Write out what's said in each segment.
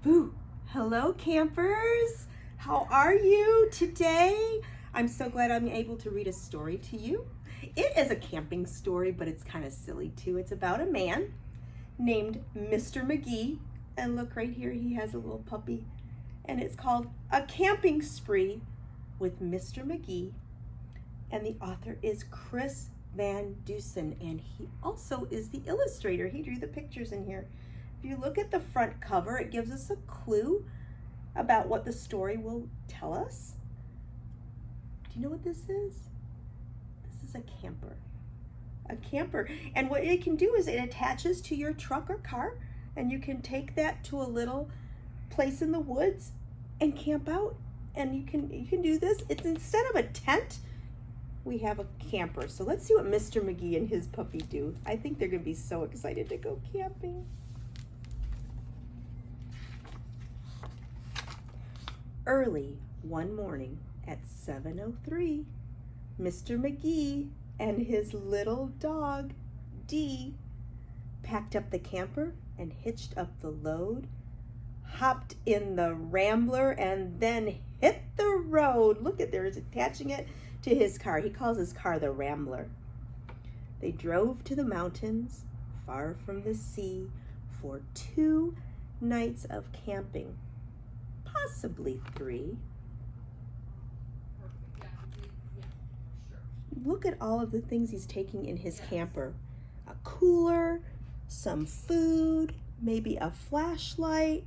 Boo! Hello, campers! How are you today? I'm so glad I'm able to read a story to you. It is a camping story, but it's kind of silly too. It's about a man named Mr. Magee. And look right here, he has a little puppy. And it's called A Camping Spree with Mr. Magee. And the author is Chris Van Dusen, and he also is the illustrator. He drew the pictures in here. If you look at the front cover, it gives us a clue about what the story will tell us. Do you know what this is? This is a camper. A camper. And what it can do is it attaches to your truck or car, and you can take that to a little place in the woods and camp out. And you can do this. It's instead of a tent, we have a camper. So let's see what Mr. Magee and his puppy do. I think they're going to be so excited to go camping. Early one morning at 7:03, Mr. Magee and his little dog, Dee, packed up the camper and hitched up the load, hopped in the Rambler, and then hit the road. Look at, there's attaching it to his car. He calls his car the Rambler. They drove to the mountains, far from the sea, for 2 nights of camping. Possibly 3. Look at all of the things he's taking in his camper. A cooler, some food, maybe a flashlight.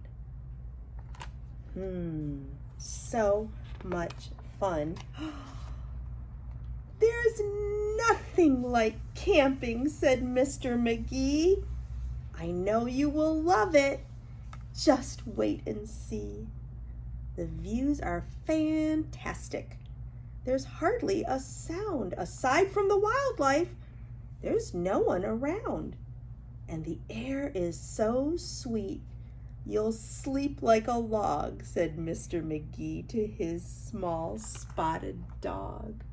So much fun. There's nothing like camping, said Mr. Magee. I know you will love it. Just wait and see. The views are fantastic. There's hardly a sound. Aside from the wildlife, there's no one around. And the air is so sweet, you'll sleep like a log, said Mr. Magee to his small spotted dog.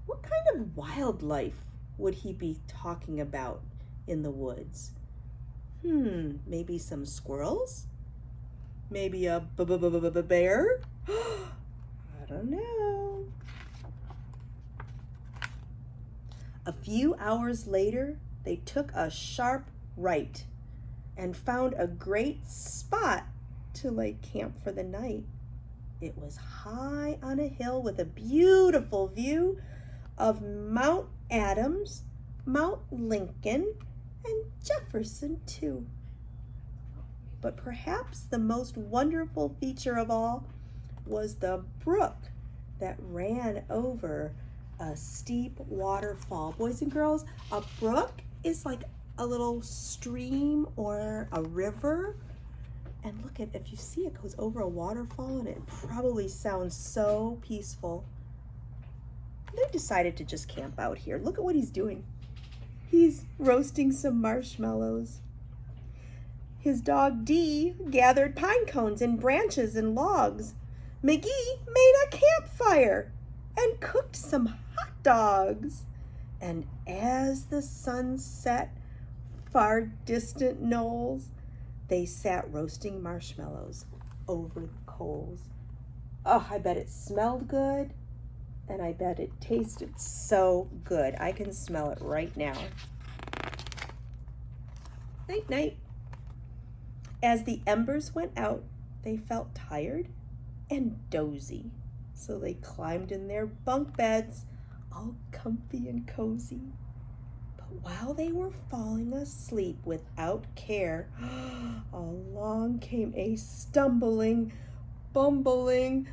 What kind of wildlife would he be talking about in the woods? Maybe some squirrels? Maybe a bear? I don't know. A few hours later, they took a sharp right and found a great spot to lay camp for the night. It was high on a hill with a beautiful view of Mount Adams, Mount Lincoln, and Jefferson too. But perhaps the most wonderful feature of all was the brook that ran over a steep waterfall. Boys and girls, a brook is like a little stream or a river. And look at, if you see, it goes over a waterfall, and it probably sounds so peaceful. They decided to just camp out here. Look at what he's doing. He's roasting some marshmallows. His dog Dee gathered pine cones and branches and logs. Magee made a campfire and cooked some hot dogs. And as the sun set far distant knolls, they sat roasting marshmallows over the coals. Oh, I bet it smelled good, and I bet it tasted so good. I can smell it right now. Night, night. As the embers went out, they felt tired and dozy, so they climbed in their bunk beds, all comfy and cozy. But while they were falling asleep without care, along came a stumbling, bumbling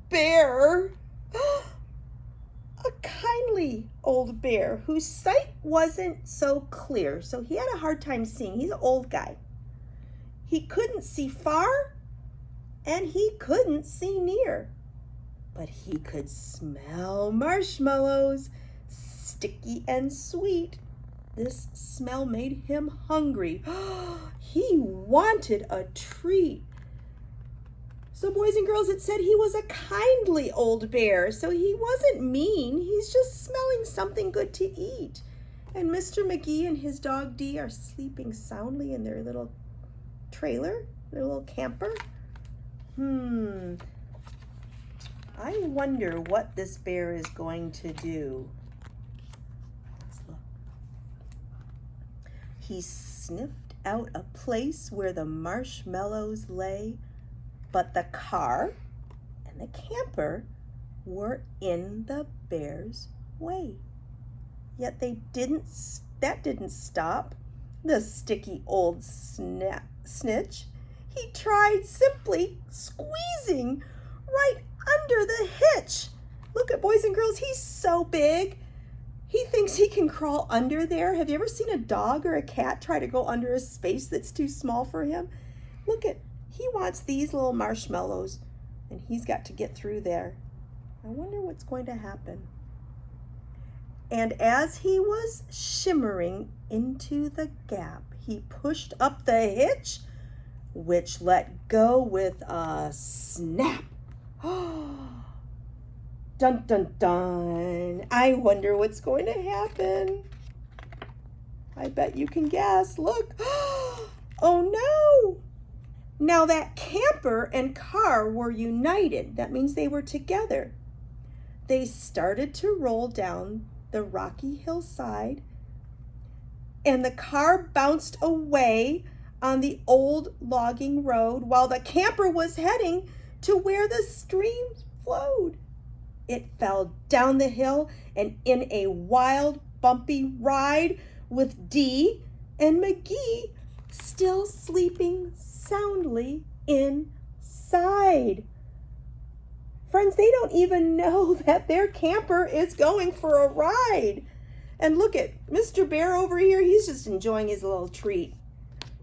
bear. A kindly old bear whose sight wasn't so clear, so he had a hard time seeing. He's an old guy. He couldn't see far, and he couldn't see near, but he could smell marshmallows, sticky and sweet. This smell made him hungry. He wanted a treat. So boys and girls, it said he was a kindly old bear, so he wasn't mean. He's just smelling something good to eat. And Mr. Magee and his dog Dee are sleeping soundly in their little trailer, their little camper. I wonder what this bear is going to do. Let's look. He sniffed out a place where the marshmallows lay, but the car and the camper were in the bear's way. Yet that didn't stop the sticky old snitch. He tried simply squeezing right under the hitch. Look at, boys and girls, he's so big. He thinks he can crawl under there. Have you ever seen a dog or a cat try to go under a space that's too small for him? Look at, he wants these little marshmallows, and he's got to get through there. I wonder what's going to happen. And as he was shimmering into the gap, he pushed up the hitch, which let go with a snap. Dun, dun, dun. I wonder what's going to happen. I bet you can guess. Look. Oh no. Now that camper and car were united. That means they were together. They started to roll down the rocky hillside, and the car bounced away on the old logging road while the camper was heading to where the stream flowed. It fell down the hill and in a wild, bumpy ride with Dee and Magee still sleeping soundly inside. Friends, they don't even know that their camper is going for a ride. And look at Mr. Bear over here. He's just enjoying his little treat.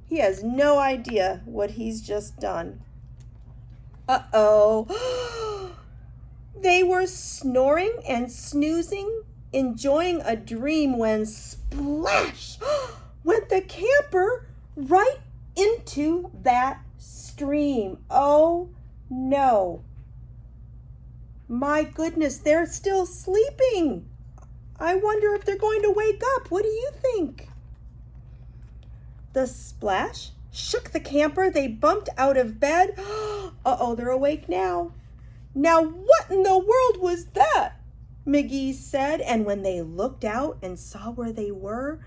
He has no idea what he's just done. Uh-oh. They were snoring and snoozing, enjoying a dream when splash went the camper right into that stream. Oh no. My goodness, they're still sleeping. I wonder if they're going to wake up. What do you think? The splash shook the camper. They bumped out of bed. Uh-oh, they're awake now. Now, what in the world was that? Magee said, and when they looked out and saw where they were,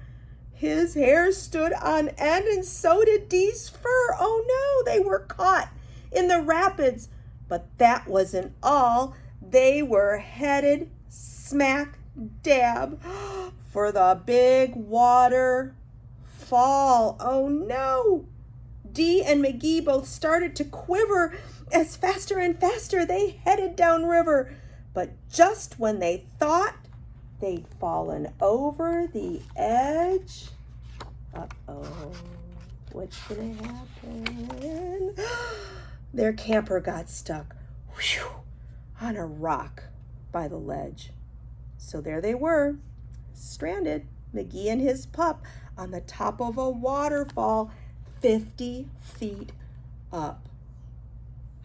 his hair stood on end and so did Dee's fur. Oh no, they were caught in the rapids. But that wasn't all. They were headed smack dab for the big waterfall. Oh no! Dee and Magee both started to quiver as faster and faster they headed downriver. But just when they thought they'd fallen over the edge, uh-oh, what's gonna happen? Their camper got stuck on a rock by the ledge. So there they were, stranded, Magee and his pup, on the top of a waterfall 50 feet up.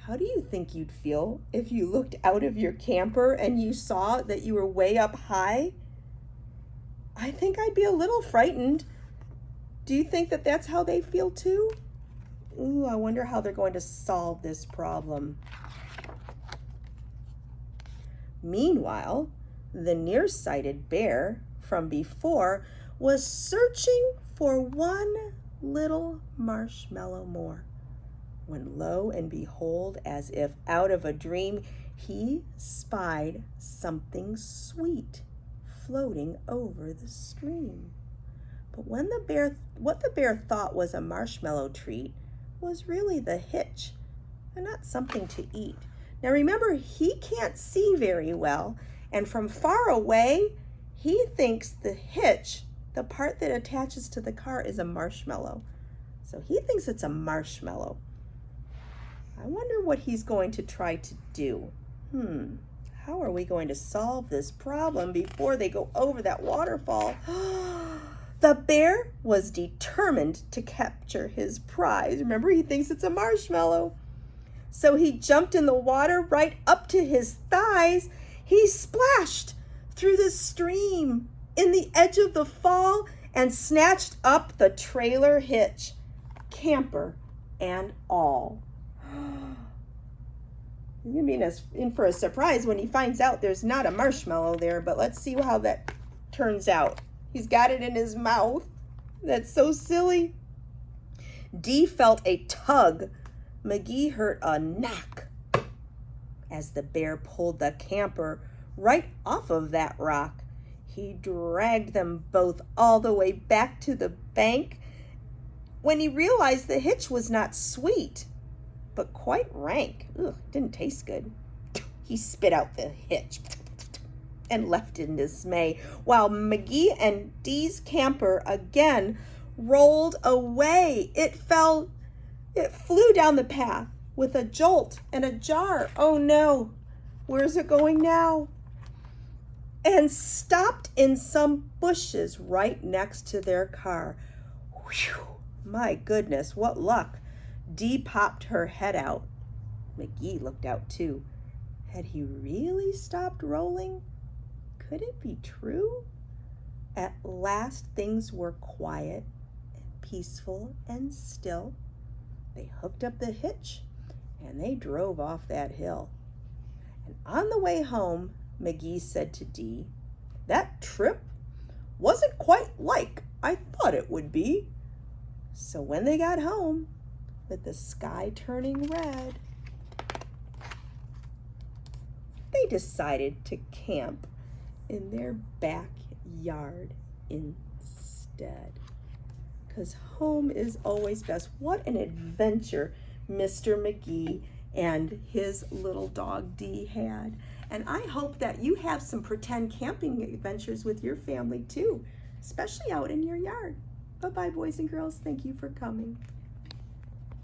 How do you think you'd feel if you looked out of your camper and you saw that you were way up high? I think I'd be a little frightened. Do you think that that's how they feel too? Ooh, I wonder how they're going to solve this problem. Meanwhile, the nearsighted bear from before was searching for one little marshmallow more, when lo and behold, as if out of a dream, he spied something sweet floating over the stream. But what the bear thought was a marshmallow treat was really the hitch and not something to eat. Now remember, he can't see very well, and from far away, he thinks the hitch, the part that attaches to the car, is a marshmallow. So he thinks it's a marshmallow. I wonder what he's going to try to do. How are we going to solve this problem before they go over that waterfall? The bear was determined to capture his prize. Remember, he thinks it's a marshmallow. So he jumped in the water right up to his thighs. He splashed through the stream in the edge of the fall and snatched up the trailer hitch. Camper and all. He's going to be in for a surprise when he finds out there's not a marshmallow there, but let's see how that turns out. He's got it in his mouth. That's so silly. Dee felt a tug. Magee heard a knock as the bear pulled the camper right off of that rock. He dragged them both all the way back to the bank when he realized the hitch was not sweet, but quite rank. Ugh, didn't taste good. He spit out the hitch and left in dismay, while Magee and Dee's camper again rolled away. It flew down the path with a jolt and a jar. Oh no, where's it going now? And stopped in some bushes right next to their car. Whew, my goodness, what luck. Dee popped her head out. Magee looked out too. Had he really stopped rolling? Could it be true? At last things were quiet and peaceful and still. They hooked up the hitch and they drove off that hill. And on the way home, Magee said to Dee, "That trip wasn't quite like I thought it would be." So when they got home, with the sky turning red, they decided to camp in their backyard instead. Because home is always best. What an adventure Mr. Magee and his little dog Dee had. And I hope that you have some pretend camping adventures with your family too, especially out in your yard. Bye-bye, boys and girls. Thank you for coming.